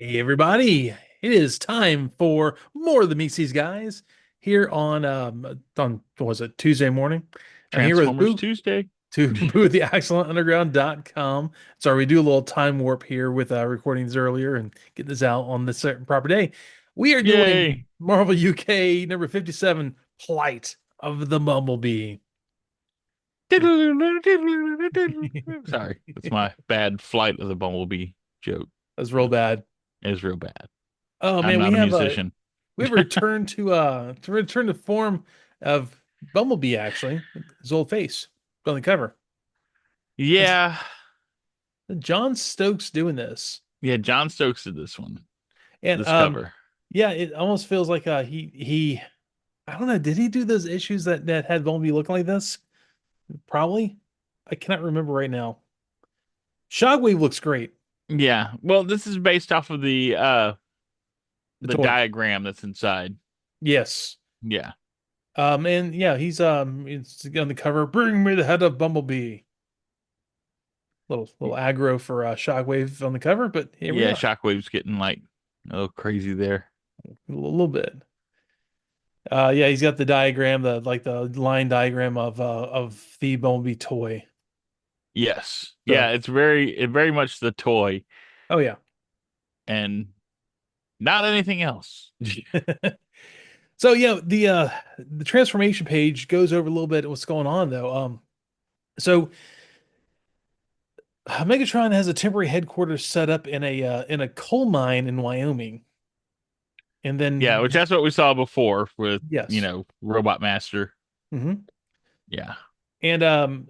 Hey everybody, it is time for more of the Meets These Guys here on what was it, Tuesday morning. I'm here with Transformers Boo Tuesday. to Boo at the excellent It's Sorry, we do a little time warp here with recordings earlier and get this out on this certain proper day. We are doing Yay. Marvel UK number 57, Plight of the Bumblebee. Sorry, that's my bad Flight of the Bumblebee joke. That's real bad. It's real bad. Oh I'm man, not a musician. we have a return to return to form of Bumblebee actually, his old face on the cover. That's Yeah. John Stokes doing this. Yeah, John Stokes did this one. And This cover. yeah, it almost feels like he I don't know, did he do those issues that had Bumblebee looking like this? Probably. I cannot remember right now. Shockwave looks great. Yeah. Well, this is based off of The the toy. diagram that's inside. Yes. Yeah. And yeah, he's it's on the cover. Bring me the head of Bumblebee. Little aggro for Shockwave on the cover, but here we Yeah, are. Shockwave's getting like a little crazy there. A little bit. Yeah, he's got the diagram, the line diagram of the Bumblebee toy. Yes. Yeah, So, it's very much the toy oh yeah. and not anything else. So yeah, the transformation page goes over a little bit of what's going on though. So Megatron has a temporary headquarters set up in a coal mine in Wyoming, and Yeah, then which that's what we saw before with, yes. Robot Master. Hmm. Yeah. And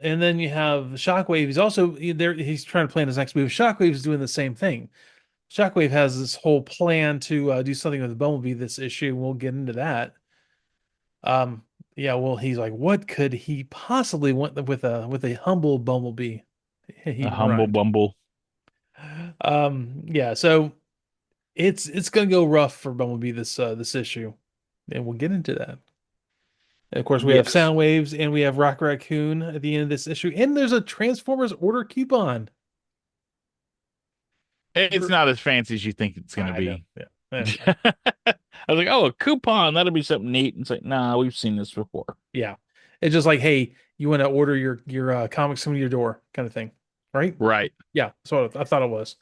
then you have Shockwave. He's also there. He's trying to plan his next move. Shockwave is doing the same thing. Shockwave has this whole plan to do something with Bumblebee this issue. We'll get into that. Yeah, well, he's like, what could he possibly want with a humble Bumblebee? He A humble rhymed. bumble. Yeah, so it's gonna go rough for Bumblebee this issue, and we'll get into that. And of course, we have Yes. Sound Waves and we have Rock Raccoon at the end of this issue, and there's a Transformers order coupon. It's not as fancy as you think it's gonna I know. be. Yeah. I was like, oh, a coupon, that'll be something neat. And it's like, nah, we've seen this before. Yeah. It's just like, hey, you want to order your comics coming to your door kind of thing, right? Right. Yeah, so I thought it was.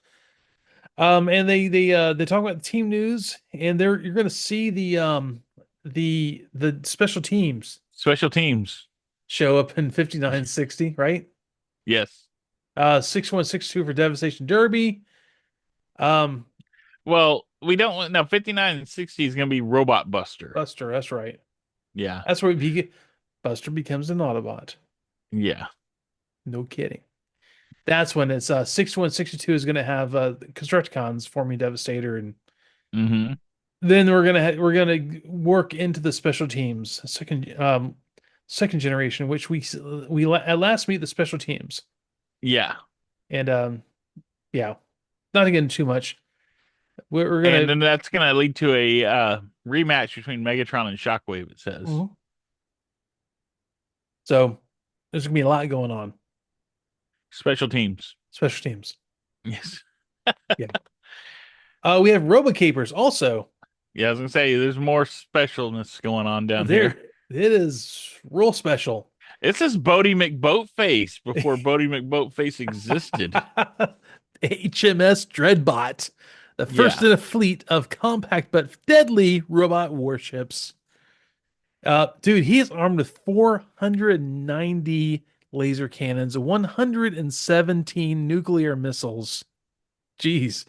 And they talk about the team news, and you're going to see the special teams Special teams. show up in 5960, right? Yes. 6162 for Devastation Derby. Um, Well, we don't want now 59 and 60 is gonna be Robot Buster. Buster, that's right. Yeah. That's where Buster becomes an Autobot. Yeah. No kidding. That's when it's 6162 is going to have Constructicons forming Devastator, and Mm-hmm. then we're gonna work into the special teams second generation, which we at last meet the special teams, Yeah. and yeah, not again too much. We're And gonna then that's gonna lead to a rematch between Megatron and Shockwave, it says. Mhm. So there's gonna be a lot going on. Special teams. Special teams, Yes. yeah. We have Robocapers also. Yeah, I was gonna say there's more specialness going on down There, here. it is real special. It says Bodie McBoatface before Bodie McBoatface existed. HMS Dreadbot, the first Yeah. in a fleet of compact but deadly robot warships. Dude, he is armed with 490 laser cannons, 117 nuclear missiles. Jeez.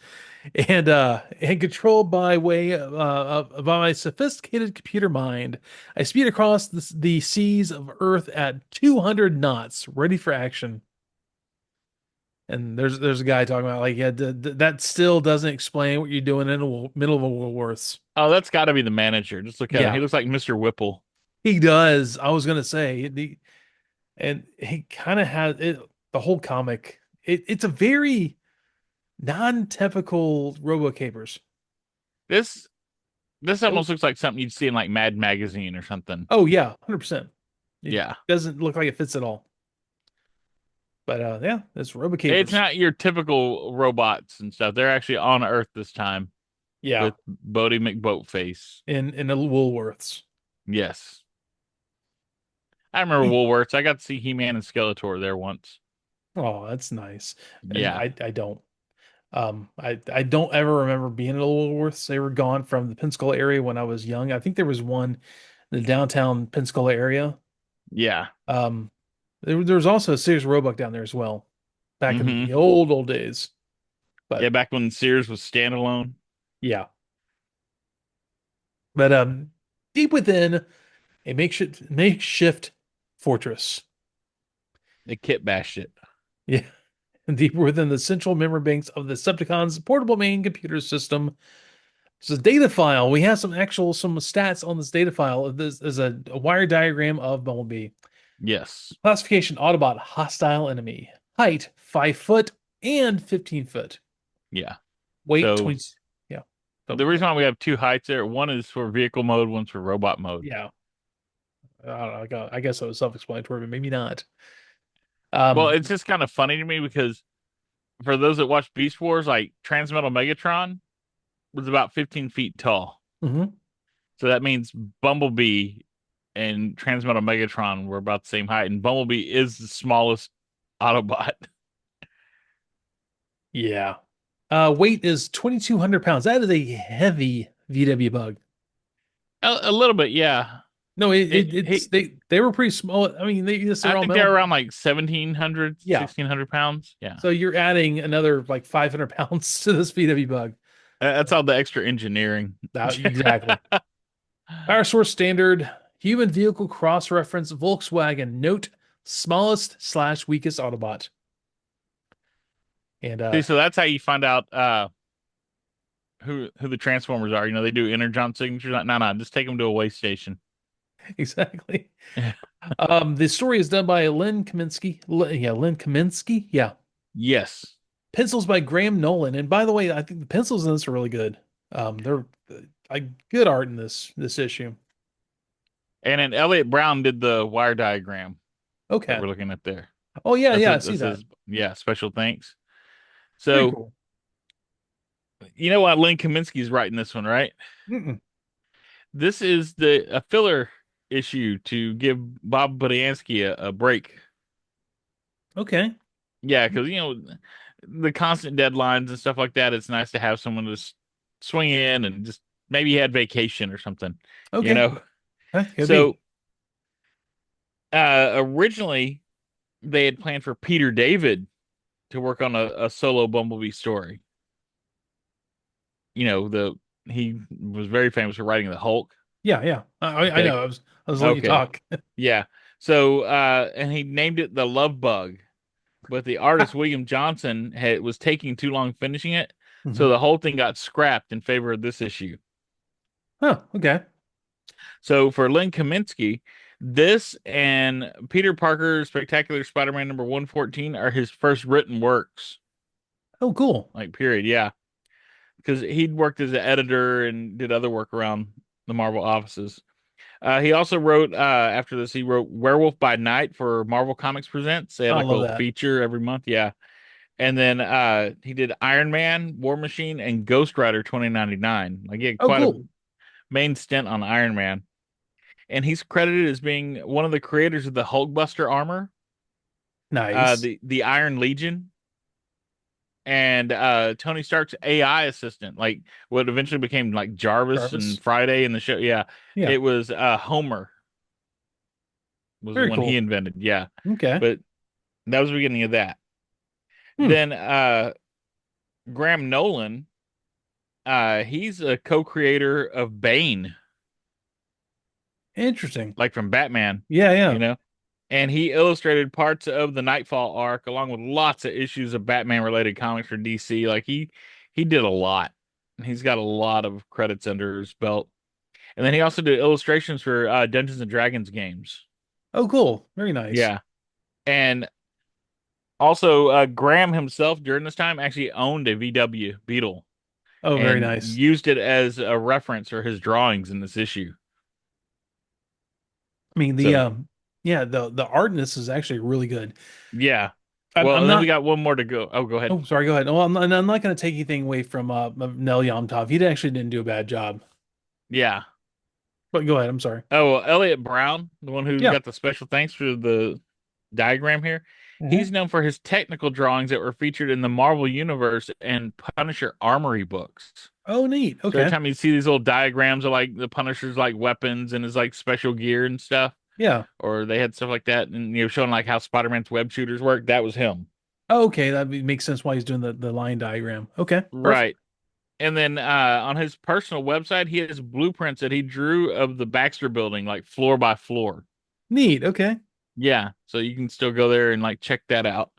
And controlled by my sophisticated computer mind, I speed across the seas of Earth at 200 knots, ready for action. And there's a guy talking about like, yeah, that still doesn't explain what you're doing in the middle of a Woolworths. Oh, that's got to be the manager. Just look at him. Yeah, He looks like Mr. Whipple. he does. I was gonna say, and he kind of has it. The whole comic, it's a very non-typical RoboCapers. This this Oh, almost looks like something you'd see in like Mad Magazine or something. oh yeah, 100%. It Yeah. doesn't look like it fits at all. But yeah, it's It's Robocapers. not your typical robots and stuff. They're actually on Earth this time Yeah, with Bodie McBoatface. in the Woolworths. Yes. I remember Woolworths. I got to see He-Man and Skeletor there once. Oh, that's nice. And Yeah. I don't. I don't ever remember being at a Woolworths. They were gone from the Pensacola area when I was young. I think there was one in the downtown Pensacola area. Yeah. Um, there was also a Sears Roebuck down there as well, back in the Hmm. old days. Yeah, But back when Sears was standalone. yeah, but deep within a makeshift fortress. They kit bashed it. Yeah, deeper within the central memory banks of the Decepticons' portable main computer system. It's a data file. We have some stats on this data file. This is a wire diagram of Bumblebee. Yes. Classification Autobot hostile enemy. Height 5 foot and 15 foot. Yeah. Weight So 20. Yeah. So the reason why we have two heights there, one is for vehicle mode, one's for robot mode. yeah. I don't know. I guess that was self-explanatory, but maybe not. Well, Um, it's just kind of funny to me because for those that watch Beast Wars, like Transmetal Megatron was about 15 feet tall. mhm. So that means Bumblebee and Transmetal Megatron were about the same height, and Bumblebee is the smallest Autobot. Yeah. Weight is 2,200 pounds. That is a heavy VW bug. A little bit, yeah. No, it's He, they were pretty small. I mean, I they're all think they're metal. around like 1,700, Yeah. 1,600 pounds. Yeah. So you're adding another like 500 pounds to this VW bug. That's all the extra engineering. Exactly. Power source standard, human vehicle cross reference Volkswagen note smallest slash weakest Autobot. And See, so that's how you find out who the Transformers are. You know, they do energon signatures. No, no, just take them to a way station. exactly. The story is done by Len Kaminsky. Yeah, Len Kaminsky. Yeah. Yes. Pencils by Graham Nolan. And by the way, I think the pencils in this are really good. They're good art in this issue. And then Elliot Brown did the wire diagram that Okay. we're looking at there. Oh yeah, That's yeah, I it. see That that. says, yeah, special thanks. Very So, cool. you know what? Lynn Kaminsky's writing this one, right? Mm-mm. This is the a filler issue to give Bob Budiansky a break. Okay. Yeah, because you know the constant deadlines and stuff like that. It's nice to have someone to swing in and just maybe he had vacation or something, you Okay. know. That could So be. originally they had planned for Peter David to work on a solo Bumblebee story. You know, the he was very famous for writing the Hulk. Yeah, yeah. I Okay. know. I was letting you Okay. talk. Yeah. So and he named it the Love Bug, but the artist William Johnson was taking too long finishing it, so Mhm. the whole thing got scrapped in favor of this issue. Oh, okay. So for Len Kaminsky, this and Peter Parker's Spectacular Spider-Man number 114 are his first written works. Oh, cool. Like period, yeah. Because he'd worked as an editor and did other work around the Marvel offices. He also wrote after this. He wrote Werewolf by Night for Marvel Comics Presents. They had I like a love little that. feature every month. Yeah, and then he did Iron Man, War Machine, and Ghost Rider 2099. Like he had Oh, quite a cool. main stint on Iron Man, and he's credited as being one of the creators of the Hulkbuster armor, Nice. the Iron Legion, and Tony Stark's AI assistant, like what eventually became like Jarvis and Jarvis. Friday in the show. Yeah, Yeah. it was Homer was the Very one he cool. invented. Yeah, Okay. but that was the beginning of that. Hmm. Then Graham Nolan, he's a co-creator of Bane, Interesting. like from Batman, Yeah, you yeah. know. And he illustrated parts of the Nightfall arc along with lots of issues of Batman related comics for DC. Like he did a lot. He's got a lot of credits under his belt. And then he also did illustrations for Dungeons and Dragons games. Oh, cool. Very nice. Yeah. And also Graham himself during this time actually owned a VW Beetle Oh, very and nice. used it as a reference for his drawings in this issue. I mean, So, yeah, the art in this is actually really good. yeah. I'm, Well, I'm and then we not. got one more to go. Oh, go ahead. Oh, sorry. Go ahead. Well, I'm not going to take anything away from of Nel Yomtov. He actually didn't do a bad job. Yeah. But go ahead. I'm sorry. Oh, well, Elliot Brown, the one who Yeah. got the special thanks for the diagram here. Hmm. He's known for his technical drawings that were featured in the Marvel Universe and Punisher Armory books. Oh, neat. So every Okay. time you see these little diagrams of like the Punisher's like weapons and his like special gear and stuff, Yeah. or they had stuff like that, and showing like how Spider-Man's web shooters work. That was him, Oh, okay. Makes sense why he's doing the line diagram. Okay. Perfect. right? And then on his personal website, he has blueprints that he drew of the Baxter Building, like floor by floor. Neat. Okay. Yeah, so you can still go there and like check that out.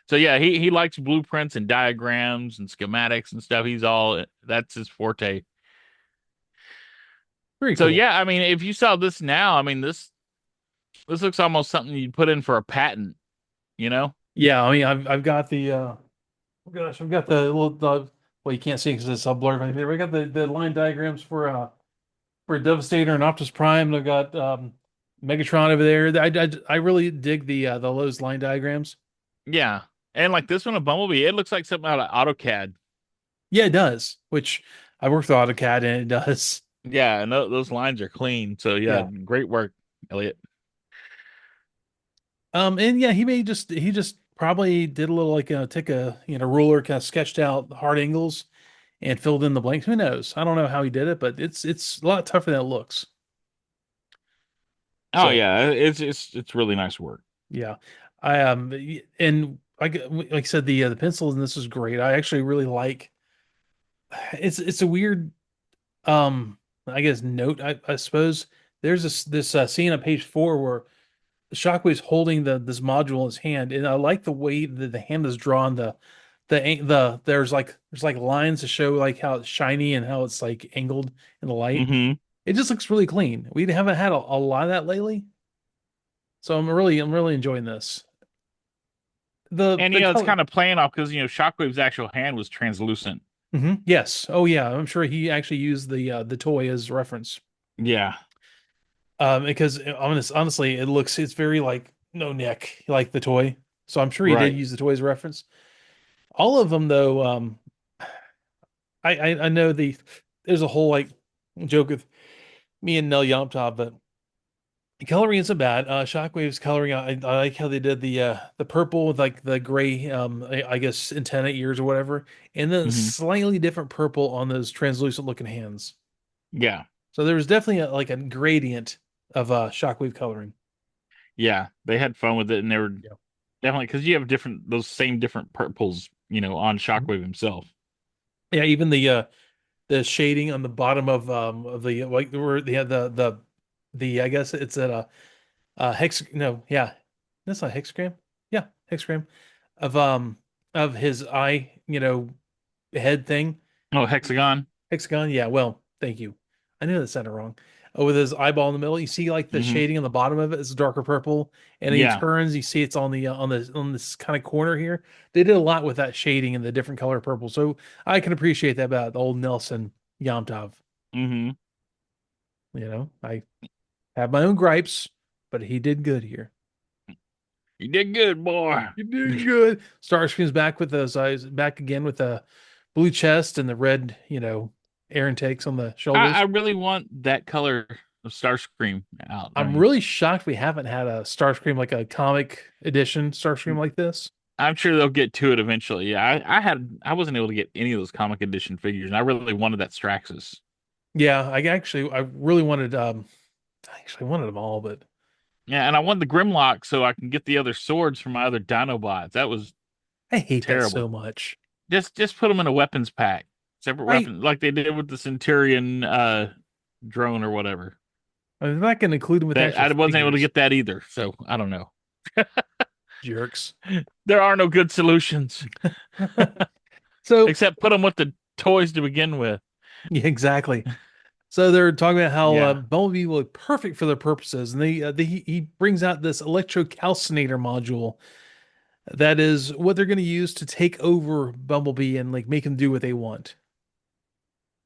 So yeah, he likes blueprints and diagrams and schematics and stuff. He's all that's his forte. Very So cool. yeah, I mean, if you saw this now, I mean this looks almost something you'd put in for a patent, you know? Yeah. I mean, I've got the oh gosh, I've got the little well, you can't see because it's all blurred right there. We got the line diagrams for Devastator and Optimus Prime. I've got Megatron over there. I really dig the Lowe's line diagrams. Yeah. And like this one, a Bumblebee, it looks like something out of AutoCAD. Yeah, it does. Which I worked with AutoCAD and it does. Yeah, and those lines are clean. So yeah, Yeah. great work, Elliot. And yeah, he just probably did a little like take a ruler, kind of sketched out the hard angles and filled in the blanks. Who knows? I don't know how he did it, but it's a lot tougher than it looks. Oh So yeah, it's really nice work. yeah, I and like I said, the pencils and this is great. I actually really like. It's a weird I guess note I suppose. There's this scene on page 4 where Shockwave's holding this module in his hand, and I like the way that the hand is drawn. There's like lines to show like how it's shiny and how it's like angled in the light. Hmm. It just looks really clean. We haven't had a lot of that lately, so I'm really enjoying this. And The it's color. kind of playing off because Shockwave's actual hand was translucent. Yes. Oh yeah. I'm sure he actually used the toy as reference. Yeah. Because honestly, it's very like no neck like the toy. So I'm sure he did Right. use the toy as reference. All of them though, I know there's a whole like joke with me and Nel Yomtov, but the coloring isn't bad. Shockwave's coloring, I like how they did the purple with like the gray I guess antenna ears or whatever, and then Hmm. slightly different purple on those translucent looking hands. Yeah. So there was definitely like a gradient of Shockwave coloring. Yeah. They had fun with it, and they were Yeah. definitely because you have those same different purples, on Mhm. Shockwave himself. Yeah, even the shading on the bottom of the like where they had the I guess it's at a hex no yeah that's not hexagram yeah hexagram of his eye head thing Oh, Hexagon. hexagon yeah well thank you I knew that sounded wrong with his eyeball in the middle you see like the Hmm. shading on the bottom of it is darker purple and he Yeah. turns you see it's on the on this kind of corner here they did a lot with that shading and the different color purple so I can appreciate that about the old Nelson Yomtov Hmm. I have my own gripes but he did good here. You did good, boy. You did good. Starscream's back with those eyes, back again with the blue chest and the red, air intakes on the I shoulders. really want that color of Starscream out. I I'm mean, really shocked we haven't had a Starscream like a comic edition Starscream like this. I'm sure they'll get to it eventually. Yeah, I wasn't able to get any of those comic edition figures, and I really wanted that Straxus. Yeah, I really wanted I actually wanted them all, but Yeah, and I want the Grimlock so I can get the other swords from my other Dinobots. That was I hate that so terrible. much. Just put them in a weapons pack, separate I weapons, like they did with the Centurion drone or whatever. I'm not going to include them with That actual I wasn't able to figures. get that either. So I don't know. Jerks. There are no good solutions So, except put them with the toys to begin with. yeah, exactly. So they're talking about how Yeah. Bumblebee will be perfect for their purposes, and he brings out this electrocalcinator module that is what they're going to use to take over Bumblebee and like make him do what they want.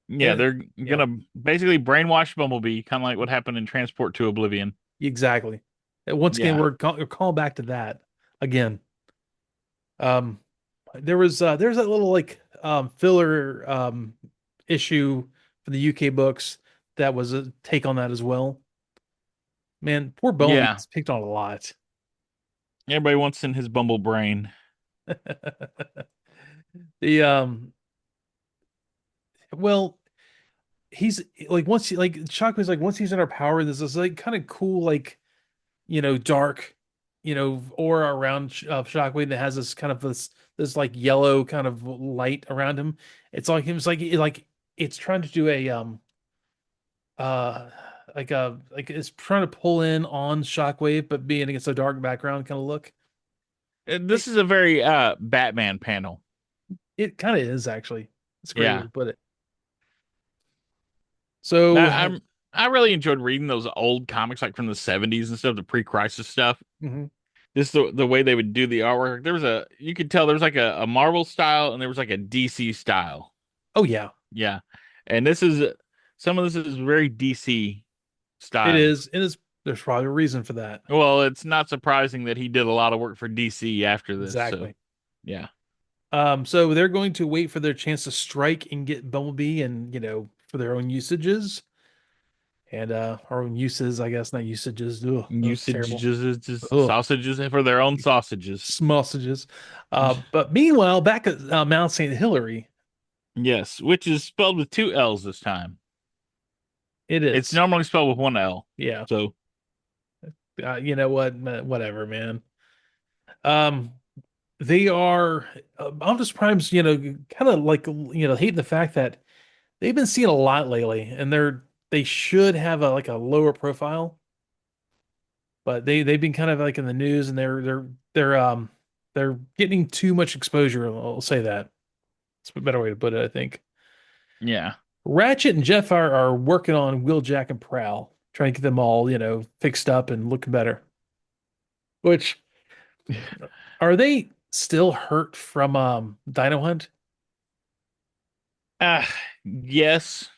Yeah, And they're yeah, gonna basically brainwash Bumblebee, kind of like what happened in Transport to Oblivion. exactly. And once again, Yeah. we're calling back to that again. Um, there's that little like filler issue for the UK books that was a take on that as well. Man, poor Bumblebee Yeah. gets picked on a lot. Everybody wants in his Bumble brain. The well, he's like once he like Shockwave's like once he's in our power, there's this like kind of cool like dark aura around Shockwave that has this kind of this like yellow kind of light around him. It's like him. It's like it's trying to do a uh like it's trying to pull in on Shockwave, but being against a dark background kind of look. This It, is a very Batman panel. it kind of is actually. It's a great way Yeah. to put it. So, I, I'm I really enjoyed reading those old comics like from the 70s and stuff, the pre-crisis stuff. mhm. Just the way they would do the artwork. There was a you could tell there was like a Marvel style and there was like a DC style. Oh yeah, Yeah. And some of this is very DC it style. is. It is. There's probably a reason for that. Well, it's not surprising that he did a lot of work for DC after this, so Exactly. yeah. So they're going to wait for their chance to strike and get Bumblebee and, for their own usages and our own uses, I guess, not usages. Ugh, that was terrible. Usages, Ugh, sausages for their own sausages. sausages. But meanwhile, back at Mount St. Hilary, Yes, which is spelled with two L's this time. it It's is. normally spelled with one L. Yeah. So, You know what? Whatever, man. Um, they are Optimus Prime's, kind of like, hating the fact that they've been seeing a lot lately, and they should have a like a lower profile, but they've been kind of like in the news, and they're getting too much exposure. I'll say that. It's a better way to put it, I think. yeah. Ratchet and Jeff are working on Wheeljack and Prowl, trying to get them all, fixed up and looking better. Which are they still hurt from Dino Hunt? Uh, yes.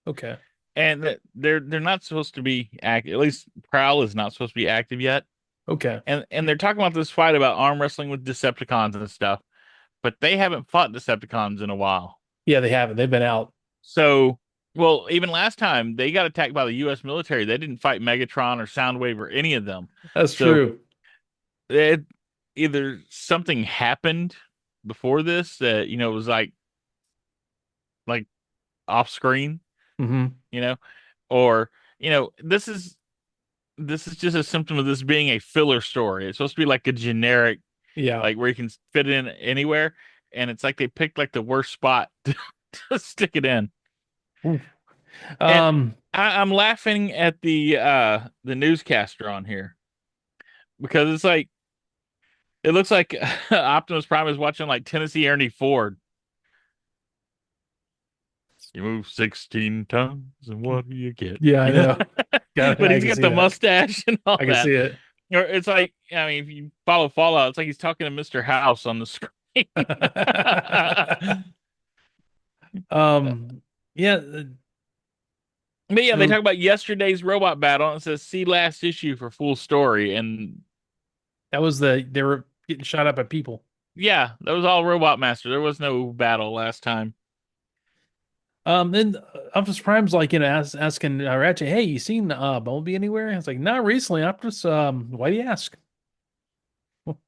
Okay. And they're not supposed to be active. At least Prowl is not supposed to be active yet. Okay. And they're talking about this fight about arm wrestling with Decepticons and stuff, but they haven't fought Decepticons in a while. Yeah, they haven't. They've been out. So, well, even last time they got attacked by the U.S. military, they didn't fight Megatron or Soundwave or any of them. That's So true. it either something happened before this that was like off screen, Hmm. you know, or this is just a symptom of this being a filler story. It's supposed to be like a generic, Yeah. like where you can fit it in anywhere, and it's like they picked like the worst spot to stick it in. Oof. And Um, I'm laughing at the newscaster on here because it's like it looks like Optimus Prime is watching like Tennessee Ernie Ford. You move 16 tons, and what do you get? yeah, I know. Got But I he's can got see the that. mustache and all I can that. see it. Or it's like, I mean, if you follow Fallout, it's like he's talking to Mr. House on the screen. Um, yeah, But yeah, they so talk about yesterday's robot battle and it says see last issue for full story. And that was they were getting shot up by people. yeah, that was all Robot Master. There was no battle last time. And Optimus Prime's like, asking Ratchet, "Hey, you seen Bumblebee anywhere?" It's like, "Not recently, Optimus. Why do you ask? Wonder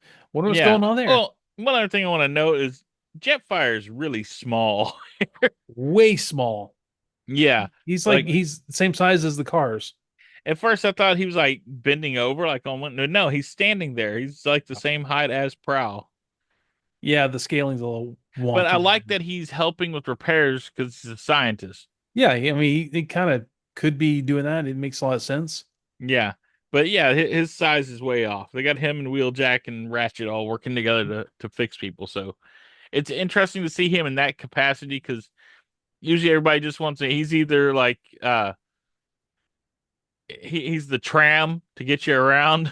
what's Yeah. going on there." Well, one other thing I want to note is Jetfire is really small. Way small. Yeah. He's like Like he's the same size as the cars. at first I thought he was like bending over like on one. No, he's standing there. He's like the same height as Prowl. Yeah, the scaling's a little But I wonky. like that he's helping with repairs because he's a scientist. Yeah, I mean, he kind of could be doing that. It makes a lot of sense. Yeah. But yeah, his size is way off. They got him and Wheeljack and Ratchet all working together to fix people. So it's interesting to see him in that capacity because usually everybody just wants to, he's either like he's the tram to get you around,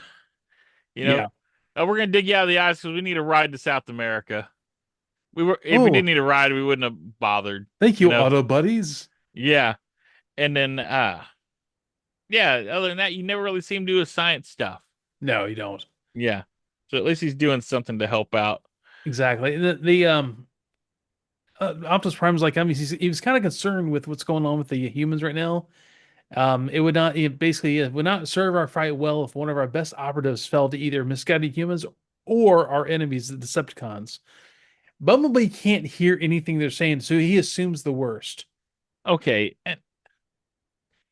you know. Yeah. Oh, we're gonna dig you out of the ice because we need a ride to South America. We were if we Oh, didn't need a ride, we wouldn't have bothered, thank you you, know. Auto Buddies. Yeah. And then yeah, other than that, you never really see him do his science stuff. No, you don't. Yeah. So at least he's doing something to help out. exactly. Optimus Prime's like, I mean, he was kind of concerned with what's going on with the humans right now. It would not, it basically it would not serve our fight well if one of our best operatives fell to either misguided humans or our enemies, the Decepticons. Bumblebee can't hear anything they're saying, so he assumes the worst. Okay, and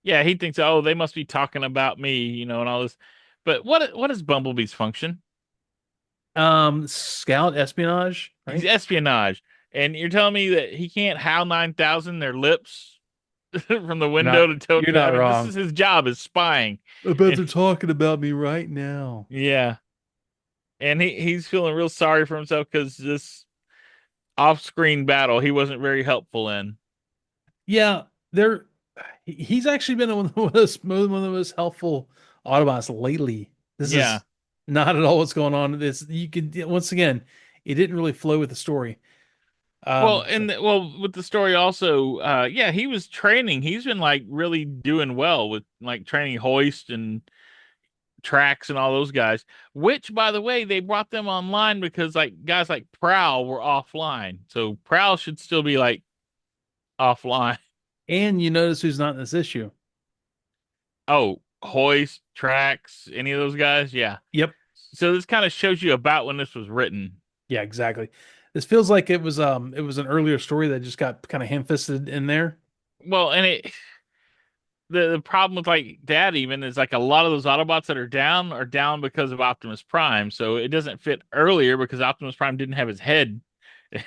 yeah, he thinks, oh, they must be talking about me, and all this. But what is Bumblebee's function? Scout espionage, He's right? espionage, and you're telling me that he can't HAL 9000 their lips from the You're window not, to tell. you're I not mean, this is wrong. his job is spying, I bet and they're talking about me right now. yeah, and he's feeling real sorry for himself because this off-screen battle he wasn't very helpful in. Yeah, they're he's actually been one of the most helpful Autobots lately. This Yeah. is not at all what's going on. This you can once again, it didn't really flow with the story. Well, So, with the story also, yeah, he was training. He's been like really doing well with like training Hoist and Tracks and all those guys. Which, by the way, they brought them online because like guys like Prowl were offline. So Prowl should still be like offline. and you notice who's not in this issue. Oh, Hoist, Tracks, any of those guys? Yeah. Yep. So this kind of shows you about when this was written. Yeah, exactly. This feels like it was an earlier story that just got kind of ham-fisted in there. Well, and the problem with like that even is like a lot of those Autobots that are down because of Optimus Prime. So it doesn't fit earlier because Optimus Prime didn't have his head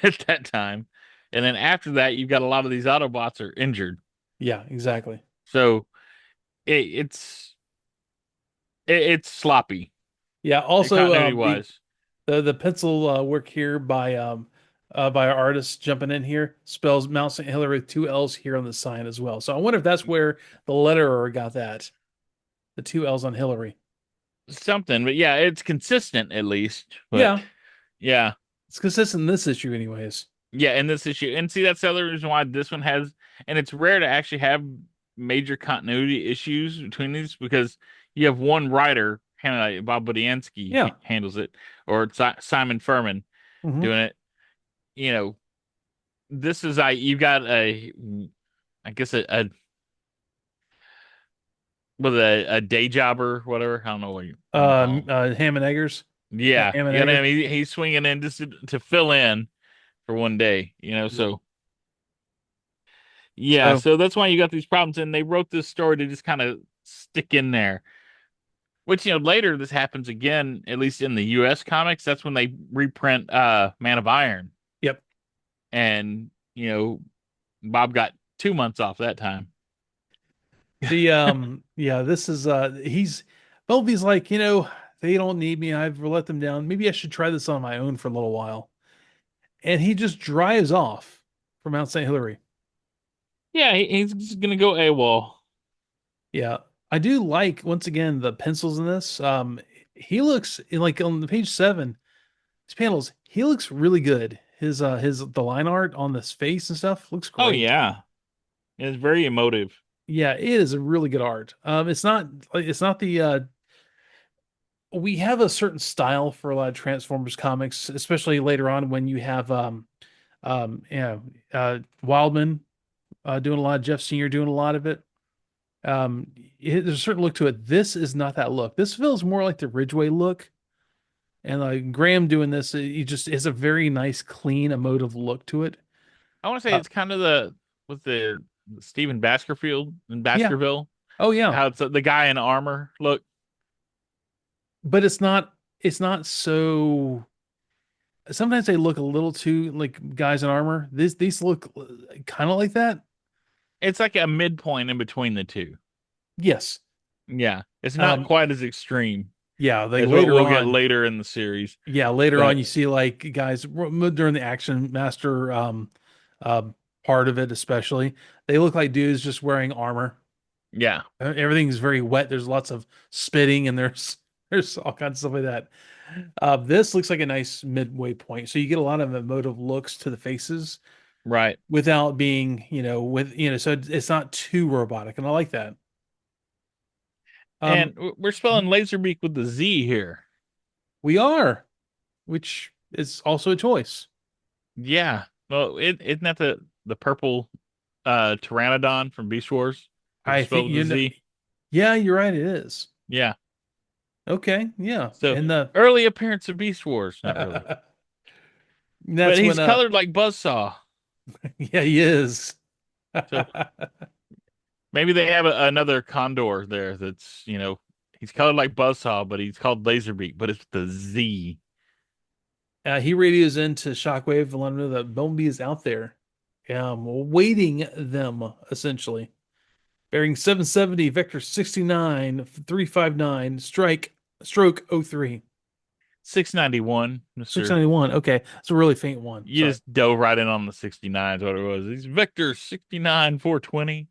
at that time. And then after that, you've got a lot of these Autobots are injured. Yeah, exactly. So it, it's it's sloppy Yeah, also continuity wise. the pencil work here by our artist jumping in here spells Mount St. Hilary with two L's here on the sign as well. So I wonder if that's where the letterer got that. The two L's on Hillary. Something, but yeah, it's consistent at least. But Yeah, yeah, it's consistent in this issue anyways. yeah, in this issue. And see, that's the other reason why this one has, and it's rare to actually have major continuity issues between these because you have one writer, kind of like Bob Budiansky Yeah. handles it, or Simon Furman Hmm. doing it. You know, this is you've got I guess with a day job or whatever. I don't know what you want to call him. Ham and Eggers. Yeah, Ham and you know, Egger. what I mean, he's swinging in just to fill in for one day. Yeah. So yeah, So, so that's why you got these problems, and they wrote this story to just kind of stick in there. Which later this happens again, at least in the U.S. comics. That's when they reprint Man of Iron, yep. and Bob got 2 months off that time. Yeah, this is he's Bumblebee's like, they don't need me. I've let them down. Maybe I should try this on my own for a little while. And he just drives off from Mount St. Hilary. Yeah, he's just gonna go AWOL. Yeah. I do like once again the pencils in this. He looks like on the page 7, his panels, he looks really good. His the line art on this face and stuff looks Oh great. yeah, it's very emotive. Yeah, it is a really good art. It's not the we have a certain style for a lot of Transformers comics, especially later on when you have Wildman doing a lot, Jeff Senior doing a lot of it. There's a certain look to it. This is not that look. This feels more like the Ridgeway look. And like Graham doing this, he just has a very nice, clean, emotive look to it. I want to say Uh, it's kind of the with the Stephen Baskerville in yeah. Baskerville, Oh yeah. how it's the guy in armor look. But it's not so sometimes they look a little too like guys in armor. These look kind of like that. It's like a midpoint in between the two. Yes. Yeah, it's not Um, quite as extreme yeah, like as what later we'll get on, later in the series. yeah, later on But you see like guys during the action master part of it especially, they look like dudes just wearing armor. yeah, Everything's very wet. There's lots of spitting and there's there's all kinds of stuff like that. This looks like a nice midway point. So you get a lot of emotive looks to the faces right. without being, so it's not too robotic, and I like that. And Um, we're spelling Laserbeak with the Z here. we are, which is also a choice. Yeah. Well, isn't that the purple pteranodon from Beast Wars, which is I think spelled with a you know. Z? Yeah, you're right. It is. Yeah. Okay. Yeah. So And early appearance of Beast Wars, not really. But that's when he's colored like Buzzsaw. yeah, he is. So maybe they have another Condor there that's, he's colored like Buzzsaw, but he's called Laserbeak, but it's with the Z. He radios into Shockwave to let him know that Bumblebee is out there, waiting them essentially. Bearing 770, vector 69, 359, stroke oh 03. 691, Mr. 691. Okay, it's a really faint one. You Sorry. just dove right in on the 69 is what it was. These Vector 69 420.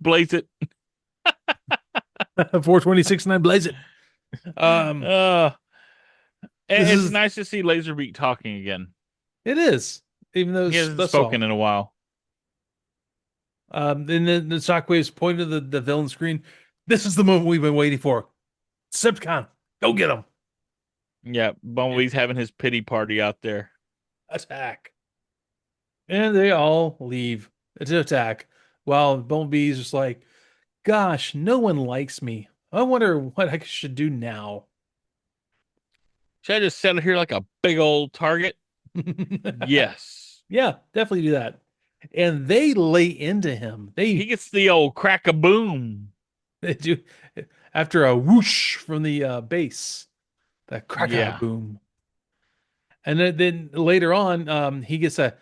Blaze it. 426.9 blaze it. Um, Uh, this it's is nice to see Laserbeak talking again. it is, even though He it's hasn't that's all. spoken in a while. And then the shockwaves point to the villain screen. This is the moment we've been waiting for. Decepticon, go get him. Yeah, And Bumblebee's having his pity party out there. attack. And they all leave to attack. While Bumblebee's just like, gosh, no one likes me. I wonder what I should do now. Should I just settle here like a big old target? Yes. Yeah, definitely do that. And they lay into him. He gets the old crack a boom. They do after a whoosh from the base, that cracker Yeah. boom. And then later on, he gets a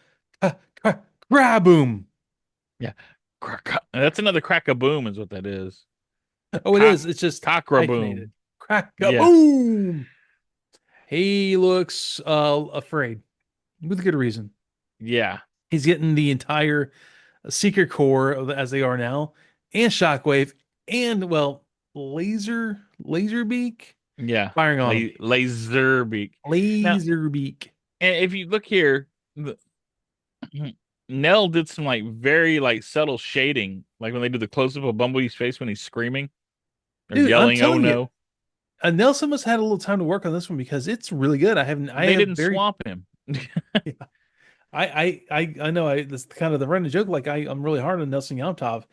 grab boom. Yeah. That's another crack a boom, is what that is. Oh, it Cock is. It's just cockra hyphenated. boom. Crack a Yeah. boom. He looks afraid with good reason. Yeah. He's getting the entire secret core as they are now, and Shockwave, and well, Laserbeak Yeah. firing on him. Laserbeak. Now, Laserbeak. and if you look here, Nell did some like very like subtle shading, like when they do the close up of Bumblebee's face when he's screaming or Dude, I'm yelling, "Oh telling you, no!" Nelson must have had a little time to work on this one because it's really good. I They have didn't very, swamp him. yeah, I know that's kind of the running joke. Like I'm really hard on Nelson Yomtov.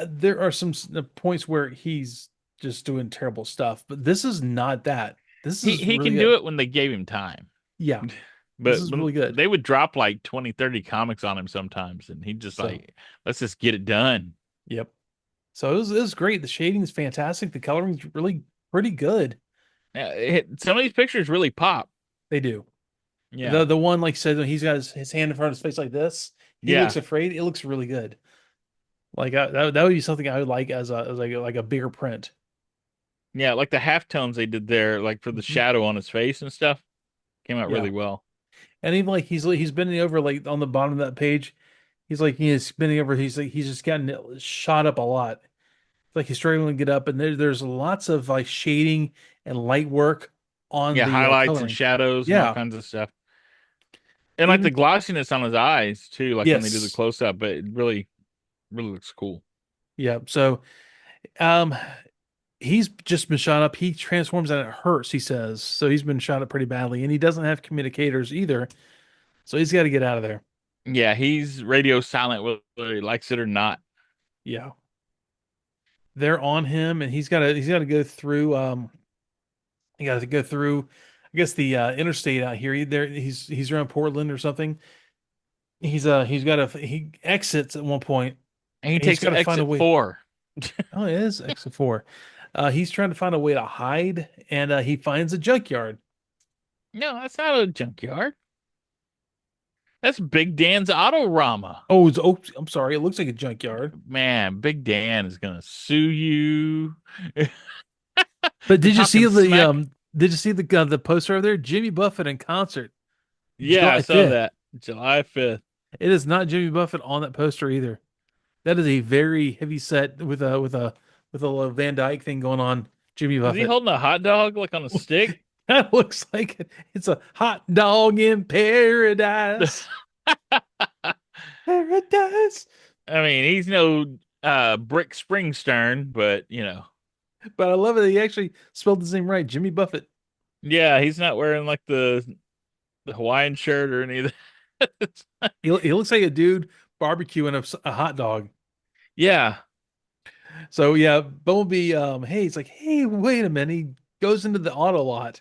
There are some points where he's just doing terrible stuff, but this is not that. This He is he really can do good. it when they gave him time. Yeah, this But is really good. they would drop like 20, 30 comics on him sometimes, and he'd just So, like, let's just get it done. yep. So it was great. The shading is fantastic. The coloring's really pretty good. Some of these pictures really pop. They do. Yeah. The one like I said when he's got his hand in front of his face like this, he looks Yeah. afraid. It looks really good. Like that would be something I would like as like a bigger print. Yeah. Like the halftones they did there, like for the Mhm. shadow on his face and stuff, came out Yeah, really well. and even like he's bending over like on the bottom of that page, he's like he's bending over. He's like he's just gotten it shot up a lot. It's like he's struggling to get up, and there's lots of like shading and light work on Yeah. the Highlights and coloring. shadows and all Yeah, kinds of stuff. And like even the glossiness on his eyes too, like when they do the yes, close up, but it really, really looks cool. yeah. So um, he's just been shot up. He transforms and it hurts. He says so. He's been shot up pretty badly, and he doesn't have communicators either. So he's got to get out of there. Yeah. He's radio silent, whether he likes it or not. Yeah, they're on him, and he's got to go through. He got to go through. I guess the interstate out here. He's around Portland or something. He exits at one point, And he and he's takes got to find a exit way. 4. Oh, it is exit four. He's trying to find a way to hide, and he finds a junkyard. No, that's not a junkyard. That's Big Dan's Autorama. Oh, I'm sorry. It looks like a junkyard. Man, Big Dan is gonna sue you But for did you see talking the smack. the poster over there? Jimmy Buffett in concert, Yeah, I July saw 5th. that. July 5th. It is not Jimmy Buffett on that poster either. That is a very heavy set with a little Van Dyke thing going on. Jimmy Is he Buffett. holding a hot dog like on a stick? That looks like it's a hot dog in paradise. Paradise. I mean, he's no Brick Springstern, but But I love it. He actually spelled his name right. Jimmy Buffett. Yeah, he's not wearing like the Hawaiian shirt or any of that. He looks like a dude barbecuing a hot dog. Yeah. So yeah, Bumblebee, hey, he's like, hey, wait a minute. He goes into the auto lot.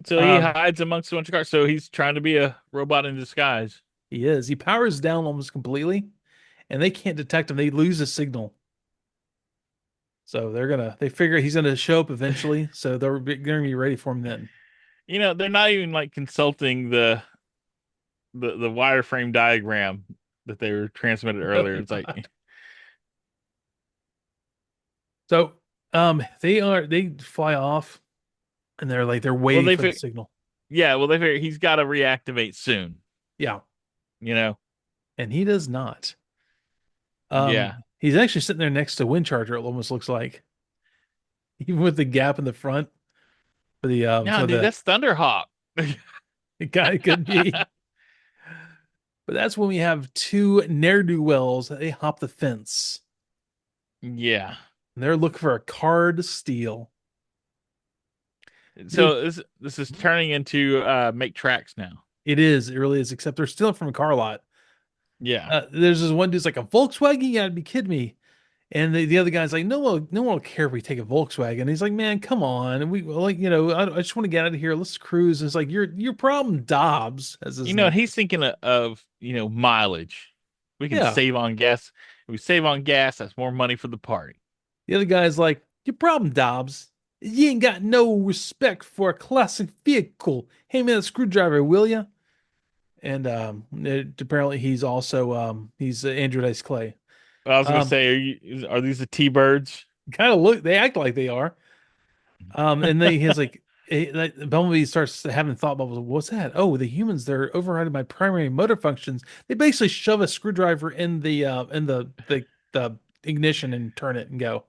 So he Um, hides amongst a bunch of cars. So he's trying to be a robot in disguise. he is. He powers down almost completely, and they can't detect him. They lose a signal. So they figure he's gonna show up eventually. So they're gonna be ready for him then. They're not even like consulting the wireframe diagram that they were transmitted earlier. It's like, So they fly off and they're well, waiting for the signal. they figure he's got to reactivate soon. Yeah. You know? And he does not. Yeah. He's actually sitting there next to Windcharger, it almost looks like. Even with the gap in the front No, for dude, the that's Thunderhawk. guy could be. But that's when we have two ne'er-do-wells. They hop the fence. Yeah. And they're looking for a car to steal. Dude, So this is turning into make tracks now. it is. It really is. Except they're stealing from a car lot. Yeah. There's this one dude's like, a Volkswagen? You gotta be kidding me. And the other guy's like, no one will care if we take a Volkswagen. And he's like, man, come on. And we like, I just want to get out of here. Let's cruise. And it's like, your problem, Dobbs, as his name. He's thinking of mileage. We can Yeah. save on gas. If we save on gas, that's more money for the party. The other guy's like, your problem, Dobbs. You ain't got no respect for a classic vehicle. Hand me that screwdriver, will ya? And apparently he's Andrew Dice Clay. I was gonna Um, say, are these the T-birds? kind of look, they act like they are. And then he's like, Bumblebee starts having thought bubbles. What's that? Oh, the humans, they're overriding my primary motor functions. They basically shove a screwdriver in the ignition and turn it and go.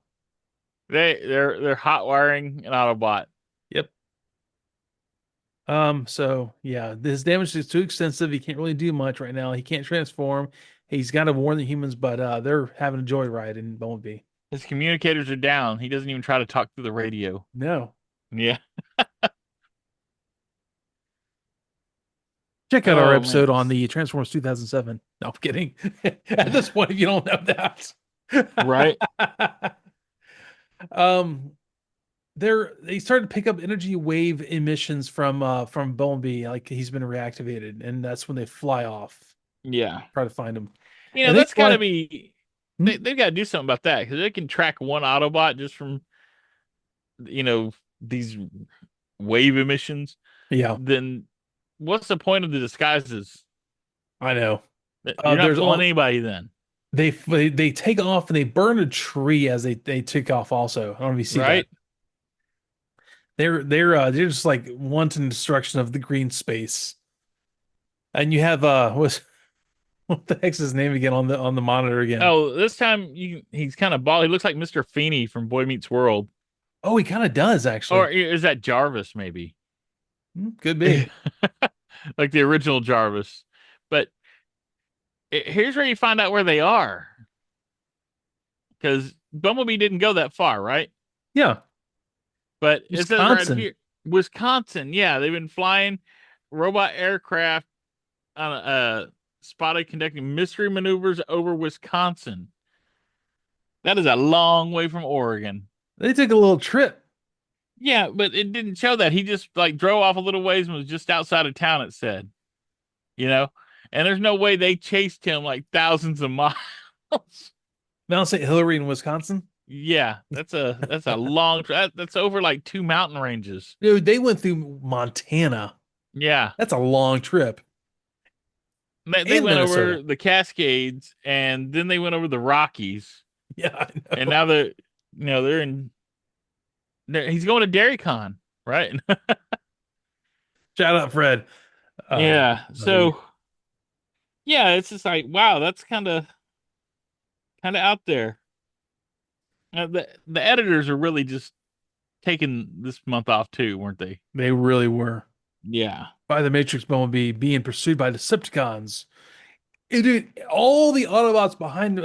They're hot wiring an Autobot. Yep. So yeah, this damage is too extensive. He can't really do much right now. He can't transform. He's got to warn the humans, but they're having a joyride in Bumblebee. His communicators are down. He doesn't even try to talk through the radio. No. Yeah. Check out our Oh man. episode on the Transformers 2007. No, I'm kidding. At this point, if you don't know that. Right? um they started to pick up energy wave emissions from Bumblebee, like he's been reactivated, and that's when they fly off, Yeah. try to find him. And they That's got fly. to be Hmm? they've got to do something about that because they can track one Autobot just from these wave emissions. Yeah, Then what's the point of the disguises? I know. You're not There's fooling all anybody then, they take off and they burn a tree as they take off also. I don't know if you see that. right? They're just like wanton destruction of the green space. And you have what the heck's his name again on the monitor again? Oh, this time he's kind of bald. He looks like Mr. Feeney from Boy Meets World. Oh, he kind of does Or actually. is that Jarvis maybe? Could be. Like the original Jarvis. But here's where you find out where they are. Because Bumblebee didn't go that far, right? Yeah, But it says right Wisconsin. here, Wisconsin. Yeah, they've been flying robot aircraft on spotted conducting mystery maneuvers over Wisconsin. That is a long way from Oregon. They took a little trip. Yeah, but it didn't show that. He just like drove off a little ways and was just outside of town, it said. You know? And there's no way they chased him like thousands of miles. Mount St. Hilary in Wisconsin. Yeah, that's a long that's over like two mountain ranges. Dude, they went through Montana. Yeah. That's a long trip. They And went Minnesota. over the Cascades and then they went over the Rockies. Yeah, I And know. now they're in he's going to DairyCon, right? Shout out Fred. Yeah. Another year. So yeah, it's just like wow, that's kind of out there. The editors are really just taking this month off too, weren't they? They really were. Yeah. By the Matrix Bumblebee being pursued by Decepticons. And dude, all the Autobots behind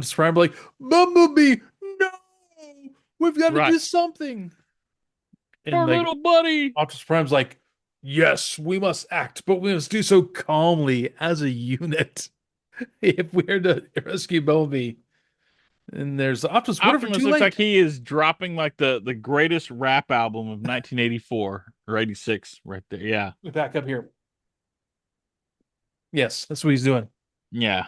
Scramble like, Bumblebee, no! We've got to Right. do something. and Our like little buddy. Optimus Prime's like, yes, we must act, but we must do so calmly as a unit if we're to rescue Bumblebee. And there's Optimus, whatever, Optimus too looks like late. he is dropping like the greatest rap album of 1984 or 86 right there. Yeah. Back up here. Yes, that's what he's doing. Yeah.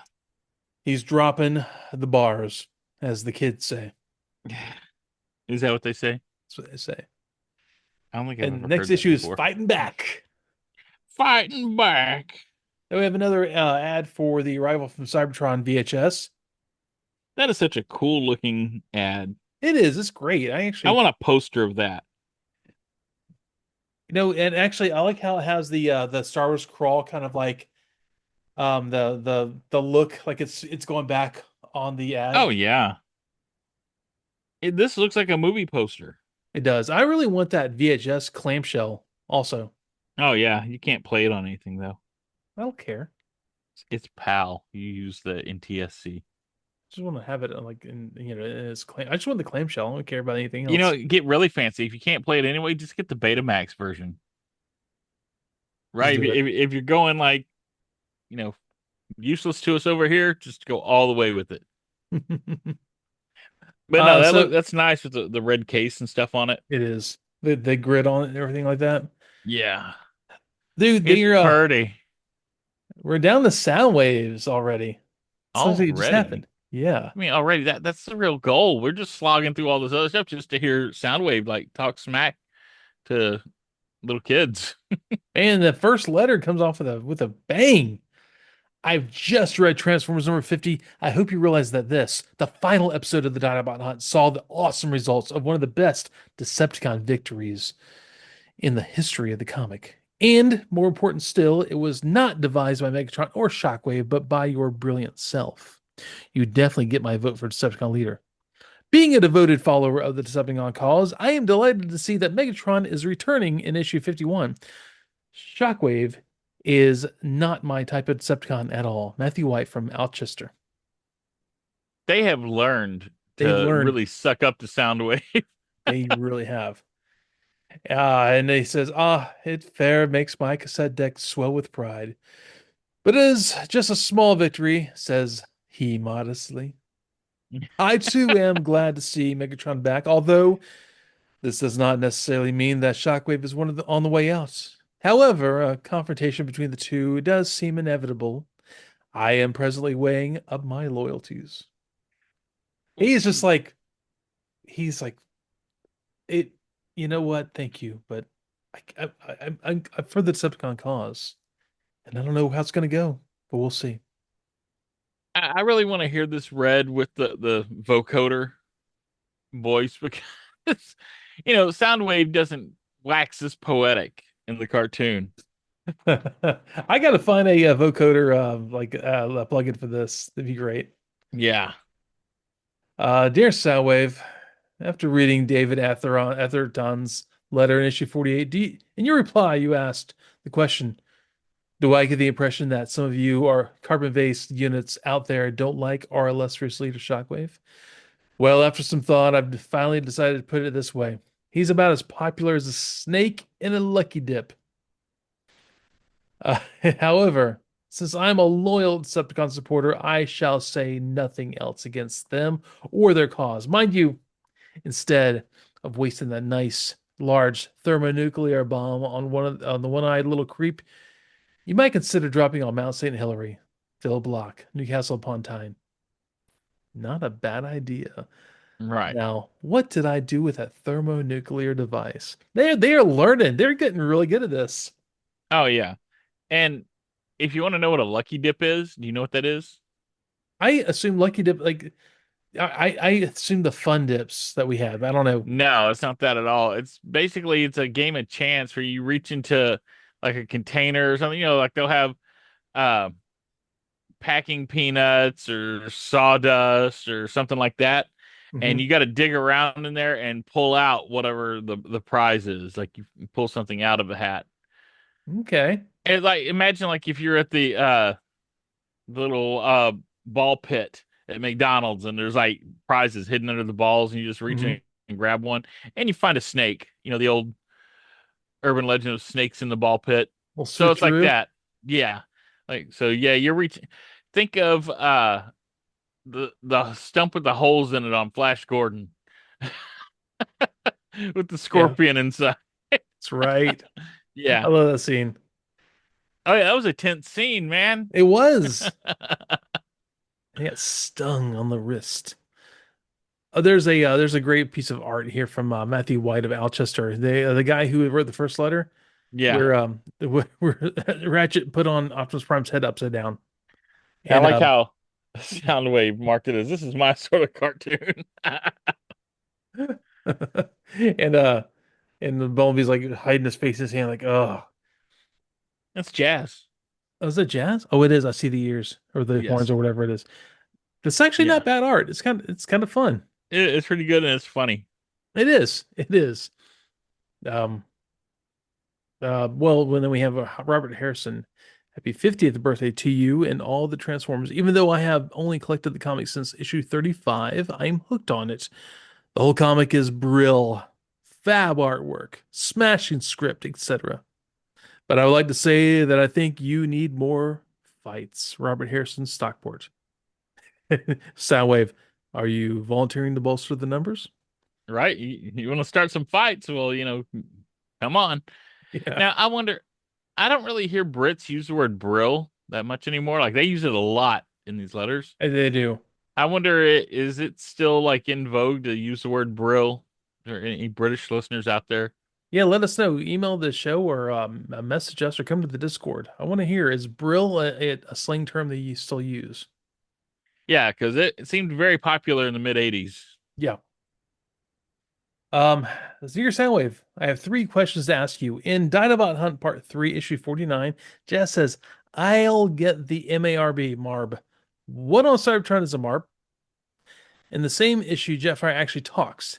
He's dropping the bars, as the kids say. Is that what they say? That's what they say. I don't think I've And ever next heard that issue is before. Fighting Back. Fighting back. Then we have another ad for the Arrival from Cybertron VHS. That is such a cool looking ad. It is. It's great. I I actually, want a poster of that. and actually, I like how it has the Star Wars crawl kind of like the look like it's going back on the Oh ad. yeah. This looks like a movie poster. It does. I really want that VHS clamshell also. Oh yeah, you can't play it on anything though. I don't care. It's PAL. You use the NTSC. Just want to have it like in its clam. I just want the clamshell. I don't care about anything You know, else. get really fancy. If you can't play it anyway, just get the Betamax version. Just Right? do it. If you're going like, you know, useless to us over here, just go all the way with it. But no, So that's nice with the red case and stuff on it. it is the grid on it and everything like that. Yeah. Dude, It's pretty we're down the sound waves already. Something that just already. happened. Yeah. I mean, already that's the real goal. We're just slogging through all this other stuff just to hear Soundwave like talk smack to little kids. And the first letter comes off with a bang. I've just read Transformers number 50. I hope you realize that the final episode of the Dinobot Hunt, saw the awesome results of one of the best Decepticon victories in the history of the comic. And more important still, it was not devised by Megatron or Shockwave, but by your brilliant self. You definitely get my vote for Decepticon leader. Being a devoted follower of the Decepticon cause, I am delighted to see that Megatron is returning in issue 51. Shockwave is not my type of Decepticon at all. Matthew White from Alchester. They have learned They've to learned. really suck up to Soundwave. They really have. And he says, it fair makes my cassette deck swell with pride. But it is just a small victory, says he modestly. I too am glad to see Megatron back, although this does not necessarily mean that Shockwave is on the way out. However, a confrontation between the two does seem inevitable. I am presently weighing up my loyalties. He's just like, he's like, it. You know what? Thank you, but I'm for the Decepticon cause, and I don't know how it's gonna go, but we'll see. I really want to hear this read with the vocoder voice because Soundwave doesn't wax as poetic in the cartoon. I gotta find a vocoder like a plugin for this. That'd be great. Yeah. Dear Soundwave, after reading David Atherton's letter in issue 48, in your reply, you asked the question, do I get the impression that some of you are carbon-based units out there don't like our illustrious leader Shockwave? Well, after some thought, I've finally decided to put it this way. He's about as popular as a snake in a lucky dip. Uh, However, since I'm a loyal Decepticon supporter, I shall say nothing else against them or their cause. Mind you, instead of wasting that nice, large thermonuclear bomb on the one-eyed little creep, you might consider dropping on Mount St. Hilary, Phil Block, Newcastle upon Tyne. Not a bad idea. Right. Now, what did I do with that thermonuclear device? They are learning. They're getting really good at this. Oh yeah. And if you want to know what a lucky dip is, do you know what that is? I assume Lucky Dip, like I assume the fun dips that we have. I don't know. No, it's not that at all. It's a game of chance where you reach into like a container or something, like they'll have uh packing peanuts or sawdust or something like that. And Hmm. you got to dig around in there and pull out whatever the prize is. Like you pull something out of a hat. Okay. And like imagine like if you're at the little ball pit at McDonald's and there's like prizes hidden under the balls and you just reach Hmm. in and grab one and you find a snake, the old urban legend of snakes in the ball pit. Little So it's like switcheroo. that. Yeah. Like so yeah, you're reaching think of the stump with the holes in it on Flash Gordon with the Yeah, scorpion inside. that's right. I Yeah. love that scene. Oh yeah, that was a tense scene, man. It was. He got stung on the wrist. There's a great piece of art here from Matthew White of Alchester, the guy who wrote the first letter, Yeah. where Ratchet put on Optimus Prime's head upside down, I and like how Soundwave marked it as this is my sort of cartoon. and uh and the Bumblebee's like hiding his face in his hand, like, oh, That's jazz. oh, is that jazz? Oh, it is. I see the ears or the horns Yes. or whatever it is. It's actually Yeah. not bad art. It's kind of fun. It's pretty good and it's funny. It is. It is. Um. Well, when then we have Robert Harrison. Happy 50th birthday to you and all the Transformers. Even though I have only collected the comic since issue 35, I'm hooked on it. The whole comic is brill, fab artwork, smashing script, etc. But I would like to say that I think you need more fights. Robert Harrison, Stockport. Soundwave, are you volunteering to bolster the numbers? Right? You want to start some fights? Well, come on. Yeah, Now, I wonder, I don't really hear Brits use the word brill that much anymore. Like they use it a lot in these letters. they do. I wonder, is it still like in vogue to use the word brill? Or any British listeners out there? Yeah, let us know. Email the show or message us or come to the Discord. I want to hear, is Brill a slang term that you still use? Yeah, because it seemed very popular in the mid 80s. Yeah. Um, Dear Soundwave, I have three questions to ask you. In Dinobot Hunt Part 3, issue 49, Jazz says, I'll get the MARB, Marb. What on Cybertron is a Marb? In the same issue, Jetfire actually talks.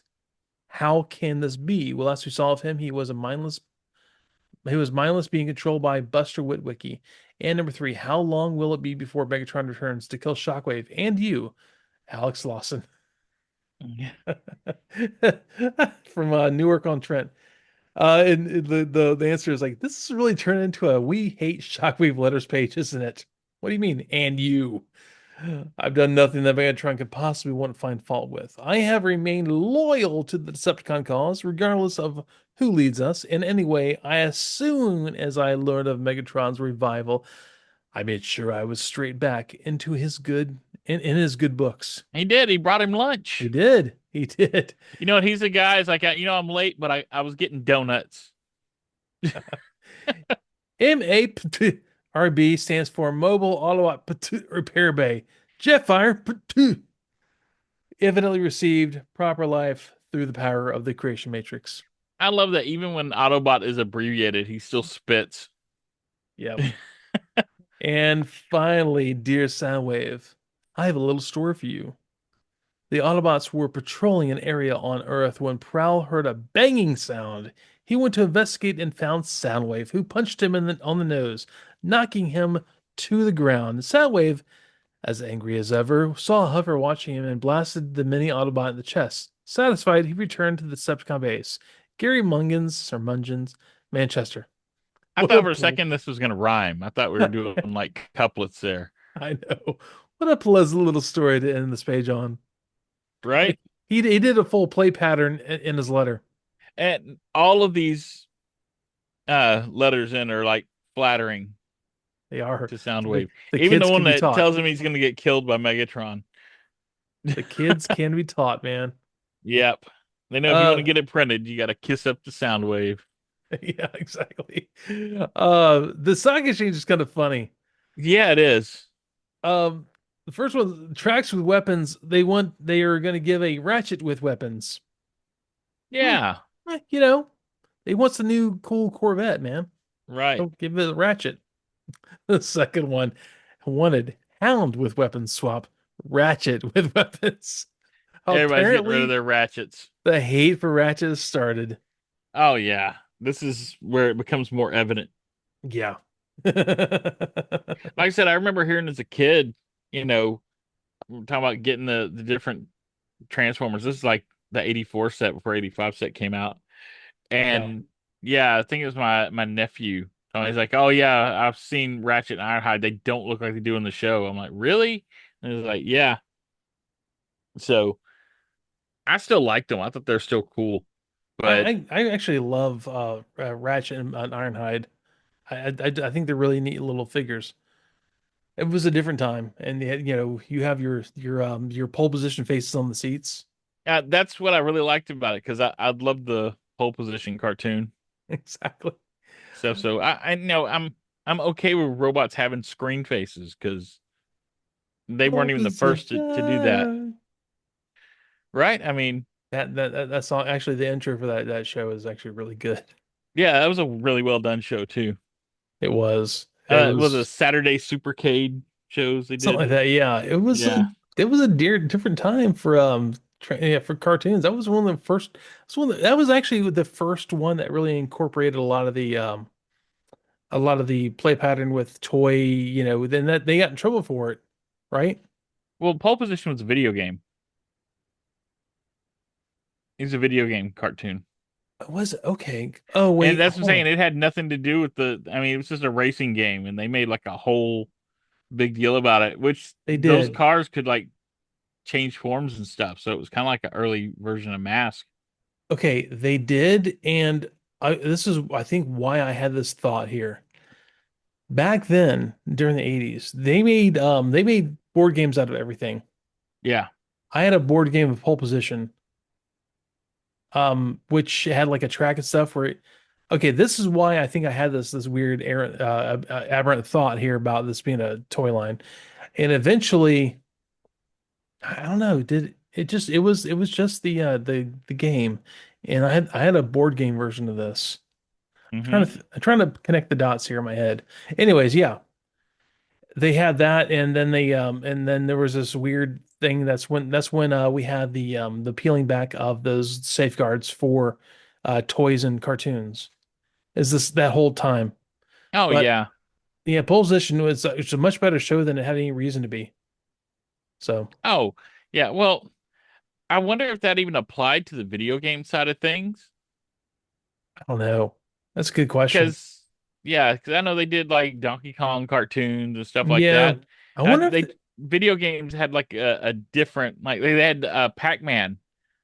How can this be? Well, last we saw of him, he was mindless being controlled by Buster Witwicky. And number three, how long will it be before Megatron returns to kill Shockwave and you, Alex Lawson? Yeah. From Newark on Trent. And the answer is like, this is really turned into a we hate Shockwave letters page, isn't it? What do you mean? And you? I've done nothing that Megatron could possibly want to find fault with. I have remained loyal to the Decepticon cause, regardless of who leads us. In any way, as soon as I learned of Megatron's revival, I made sure I was straight back into his in his good books. He did. He brought him He lunch. did. He did. You know what? He's a guy. It's like, I'm late, but I was getting donuts. MARB stands for Mobile Autobot Repair Bay. Jetfire evidently received proper life through the power of the creation matrix. I love that even when Autobot is abbreviated, he still spits. Yep. And finally, dear Soundwave, I have a little story for you. The Autobots were patrolling an area on Earth when Prowl heard a banging sound. He went to investigate and found Soundwave, who punched him on the nose, knocking him to the ground. Soundwave, as angry as ever, saw Hover watching him and blasted the mini Autobot in the chest. Satisfied, he returned to the Decepticon base. Gary Mungans, or Mungens, Manchester. I What thought a for a pl- second this was gonna rhyme. I thought we were doing like couplets there, I know. What a pleasant little story to end this page on. right? He did a full play pattern in his letter. And all of these letters in are like flattering They are. to The, Soundwave. the Even the kids one can be that taught. tells him he's gonna get killed by Megatron. The kids can be taught, man. Yep. They know if you want to Uh, get it printed, you gotta kiss up to Soundwave. yeah, exactly. The stock exchange is kind of funny. Yeah, it is. Um, the first one, tracks with weapons. They are going to give a Ratchet with weapons. Hmm. Yeah, You know, he wants a new cool Corvette, man. right. Don't give it a Ratchet. The second one wanted Hound with weapons swap, Ratchet with weapons. Everybody's getting rid of Apparently, their ratchets. the hate for Ratchet has started. Oh yeah. This is where it becomes more evident. Yeah. Like I said, I remember hearing as a kid, you know, talking about getting the different Transformers. This is like the 84 set before 85 set came out. Yeah. And Yeah, I think it was my nephew. Oh, he's like, "Oh yeah, I've seen Ratchet and Ironhide. They don't look like they do in the show." I'm like, "Really?" And he's like, "Yeah." So I still like them. I thought they're still cool, but I actually love Ratchet and Ironhide. I think they're really neat little figures. It was a different time, and you have your pole position faces on the seats. that's what I really liked about it because I love the pole position cartoon Exactly. stuff. So I know I'm okay with robots having screen faces because they Pole weren't even the first to do that, position. right? I mean, That song, actually, the intro for that show is actually really good. yeah, that was a really well done show too. It was. It It was a was Saturday Supercade shows they something did. like that. Yeah, Yeah. it was a different time for yeah, for cartoons. That was one of the first. That was actually the first one that really incorporated a lot of the play pattern with toy. Then that they got in trouble for it, right? Well, Pole Position was a video game. It was a video game cartoon. Was it? Okay. Oh And wait, that's what I'm hold saying. on. It had nothing to do with I mean, it was just a racing game and they made like a whole big deal about it, which They those did. cars could like change forms and stuff. So it was kind of like an early version of Mask. Okay, they did, and this is I think why I had this thought here. Back then, during the 80s, they made board games out of everything. Yeah. I had a board game of Pole Position, which had like a track and stuff okay, this is why I think I had this weird aberrant thought here about this being a toy line. And eventually, I don't know, did it just it was just the game. And I had a board game version of this. Hmm. I'm trying to connect the dots here in my head. Anyways, yeah, they had that, and and then there was this weird thing. That's when we had the peeling back of those safeguards for toys and cartoons. Is this that whole time? Oh But yeah. yeah, Pole Position was it's a much better show than it had any reason to be. So Oh yeah. Well, I wonder if that even applied to the video game side of things. I don't know. That's a good question. Because yeah, because I know they did like Donkey Kong cartoons and stuff like Yeah, that. I wonder if They video games had like a different like they had a Pac-Man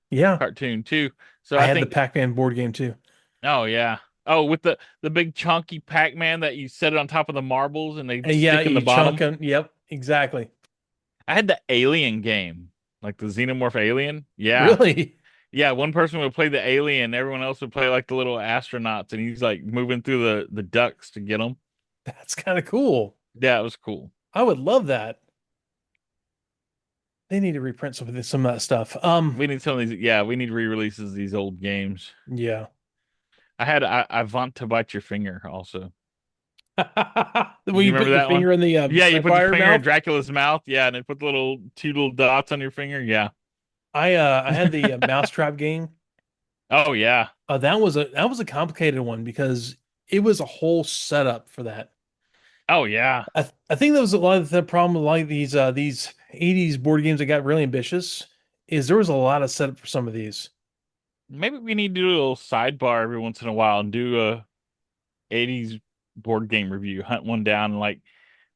yeah, cartoon too. So I I had the think Pac-Man board game too. oh yeah. Oh, with the big chunky Pac-Man that you set it on top of the marbles and they And yeah, stick in the you chunk bottom. them. Yep, exactly. I had the Alien game, like the Xenomorph Alien. Yeah. Really, Yeah, one person would play the alien, everyone else would play like the little astronauts, and he's like moving through the ducts to get them. that's kind of cool. Yeah, it was cool. I would love that. They need to reprint some of that stuff. We need some of these. Yeah, we need re-releases of these old games. Yeah. I want to bite your finger also. When You you put remember your that one? finger in the Yeah, you put your fire finger in mouth. Dracula's mouth. Yeah, and it put the little two little dots on your finger. Yeah. I had the mousetrap game. Oh yeah. That was a complicated one because it was a whole setup for that. Oh yeah. I think that was a lot of the problem with like these 80s board games that got really ambitious is there was a lot of setup for some of these. Maybe we need to do a little sidebar every once in a while and do a 80s board game review. Hunt one down and like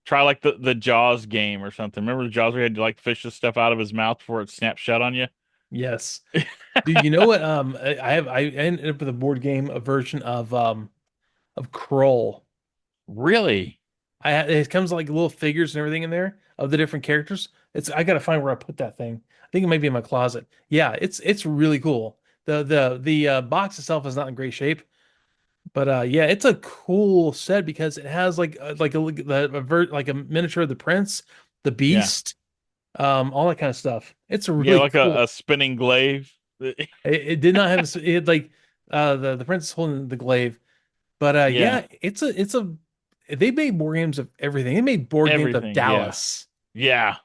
try like the Jaws game or something. Remember the Jaws where you had to like fish the stuff out of his mouth before it snapped shut on you? Yes. Do you know what I ended up with a board game a version of Kroll. Really? It comes like little figures and everything in there of the different characters. I gotta find where I put that thing. I think it might be in my closet. Yeah, it's really cool. The box itself is not in great shape, but yeah, it's a cool set because it has like a miniature of the prince, the Yeah. beast, all that kind of stuff. It's a Yeah, really like cool. a spinning glaive. It did not have it had like the prince is holding the glaive, but Yeah, yeah, it's a they made board games of everything. They made board games of everything. Yeah. Dallas. Yeah.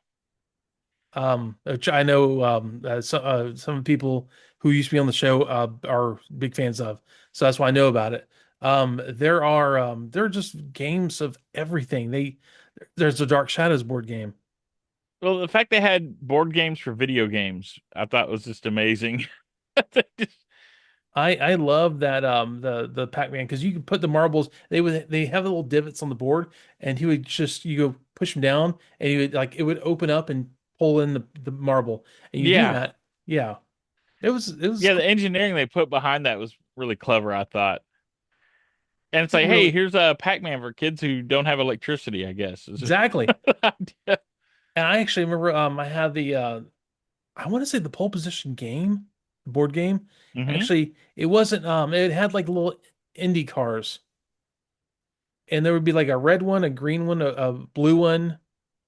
Which I know some people who used to be on the show are big fans of, so that's why I know about it. There are just games of everything. There's a Dark Shadows board game. Well, the fact they had board games for video games, I thought was just amazing. They just- I love that the Pac-Man because you can put the marbles. They have the little divots on the board, and he would just you go push him down, and he would like it would open up and pull in the marble, and you do Yeah. that. Yeah, it was Yeah, the cool. engineering they put behind that was really clever, I thought. And it's It like, hey, really here's a Pac-Man for kids who don't have electricity, I guess. It's just exactly. the idea. And I actually remember I had the I want to say the pole position game, the board game. Hmm. Actually, it wasn't it had like little Indy cars, and there would be like a red one, a green one, a blue one,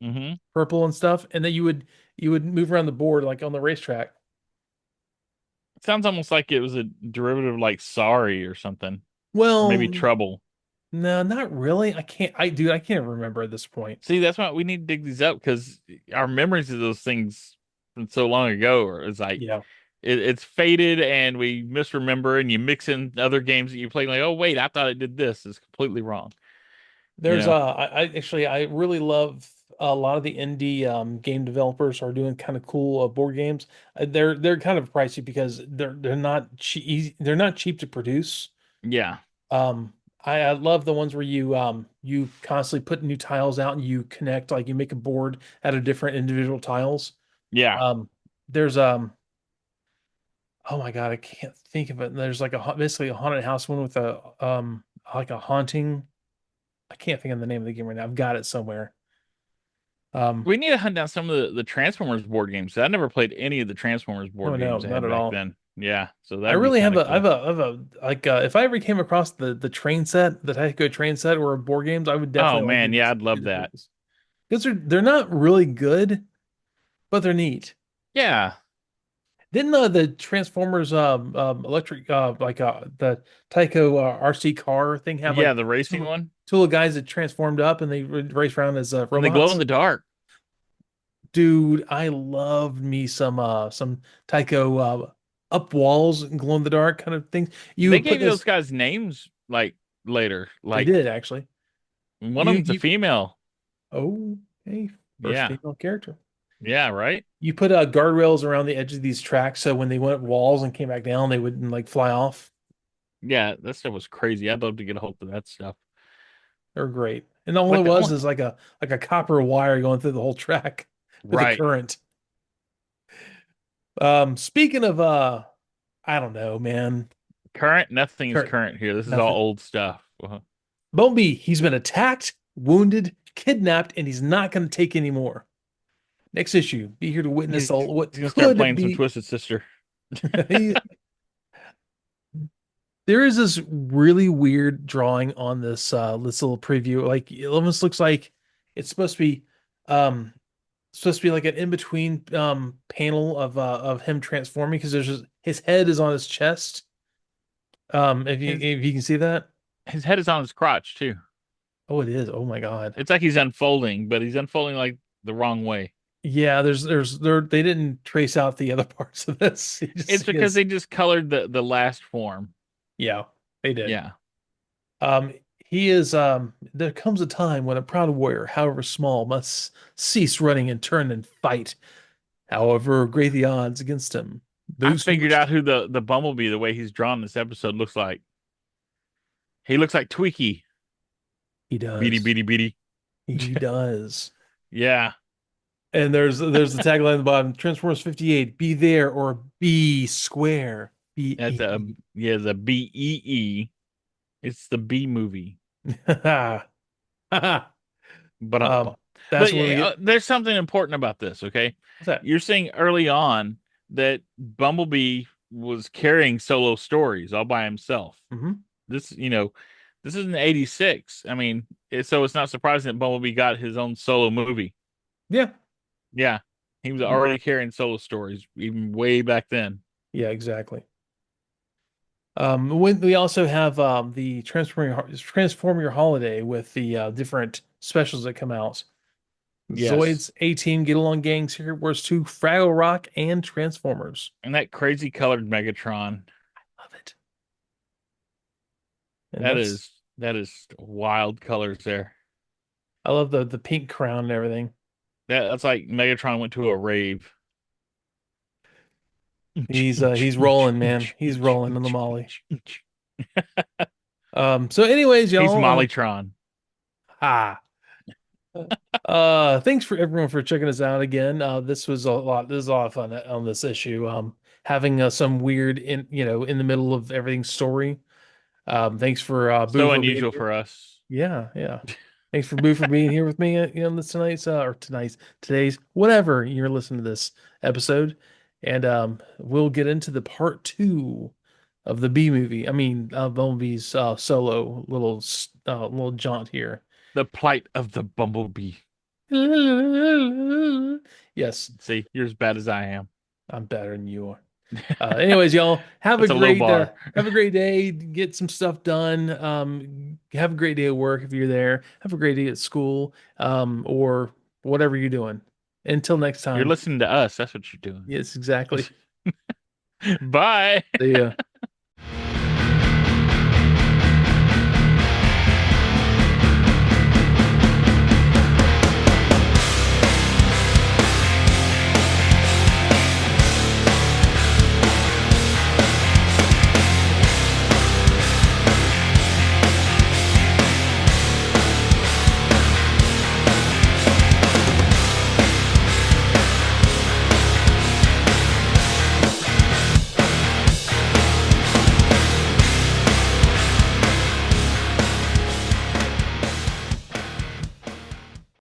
Hmm. purple and stuff, and then you would move around the board like on the racetrack. It sounds almost like it was a derivative like Sorry or something. Or maybe Well, Trouble. no, not really. I can't remember at this point. See, that's why we need to dig these up because our memories of those things from so long ago is like Yeah. it's faded and we misremember and you mix in other games that you play like, oh wait, I thought it did this. It's completely wrong. You There's know? I actually I really love a lot of the indie game developers are doing kind of cool board games. They're kind of pricey because they're not cheap. They're not cheap to produce. Yeah. I love the ones where you constantly put new tiles out and you connect like you make a board out of different individual tiles. Yeah. There's oh my God, I can't think of it. There's like basically a haunted house one with a like a haunting. I can't think of the name of the game right now. I've got it somewhere. Um, We need to hunt down some of the Transformers board games. I never played any of the Transformers oh board no, games they not had at back all. then. Yeah, so I that'd be really kind have of a I have cool. a I have a like if I ever came across the train set, the Tyco train set or board games, I would Oh definitely like to man, yeah, I'd love visit that. those because they're not really good, but they're neat. Yeah. Didn't the Transformers electric the Tyco RC car thing have Yeah, like the racing two one. two little guys that transformed up and they would race around as And they glow in robots? the dark. Dude, I loved me some Tycho up walls and glow in the dark kind of things. You They would put gave those this. guys names like later. They Like did actually. one of You them's a you female. oh hey first Yeah. female character. Yeah, right? You put guardrails around the edge of these tracks so when they went up walls and came back down, they wouldn't like fly off. Yeah, that stuff was crazy. I'd love to get a hold of that stuff. They're great. And all it Like the was only is like a copper wire going through the whole track with a right. current. Speaking of I don't know, man. Current, nothing is Current current here. This is all nothing. old stuff. Bumblebee, he's been attacked, wounded, kidnapped, and he's not going to take any more. Next issue, be here to witness He's all what he's gonna start could playing some be. Twisted Sister. There is this really weird drawing on this little preview. Like it almost looks like it's um supposed to be like an in-between panel of him transforming because his head is on his chest. His If you can see that. his head is on his crotch too. Oh, it is. Oh my God. It's like he's unfolding, but he's unfolding like the wrong way. Yeah, they didn't trace out the other parts of this. You just It's see because his they just colored the last form. yeah, they did. Yeah. Um, he is there comes a time when a proud warrior, however small, must cease running and turn and fight, however great the odds against him. I Those who figured wish out who the Bumblebee, the way he's drawn this episode, looks like. He looks like Tweaky. he Beady does. beady beady. He does. Yeah. And there's the tagline at the bottom, Transformers 58, be there or be square. Be That's a yeah, the BEE. It's the B movie. But um that's but when we yeah, get there's something important about this, okay? what's that? You're saying early on that Bumblebee was carrying solo stories all by himself. Hmm. This, this is in '86. I mean, so it's not surprising that Bumblebee got his own solo movie. Yeah. Yeah, he was already carrying solo stories even way back then. Yeah, exactly. When we also have the Transform Your Holiday with the different specials that come out. Yes, Zoids, A-Team, Get Along Gang, Secret Wars 2, Fraggle Rock, and Transformers. and that crazy colored Megatron. Love it. And That that's is that is wild colors there. I love the pink crown and everything. That's like Megatron went to a rave. He's rolling, man. He's rolling on the Molly. So anyways, He's y'all, Mollytron. ha. Thanks for everyone for checking us out again. This is a lot of fun on this issue. Having some weird in the middle of everything story. Thanks for Boo So for being unusual here. for us. Yeah, yeah. Thanks for Boo for being here with me, this today's whatever you're listening to this episode, and we'll get into the part two of the B movie. I mean, Bumblebee's solo little jaunt here. The plight of the Bumblebee. Yes, See, you're as bad as I am. I'm better than you are. Anyways, y'all That's a low bar. have a great day. Get some stuff done. Have a great day at work if you're there. Have a great day at school, or whatever you're doing. Until next You're time. listening to us. That's what you're doing. Yes, exactly. Bye. See ya.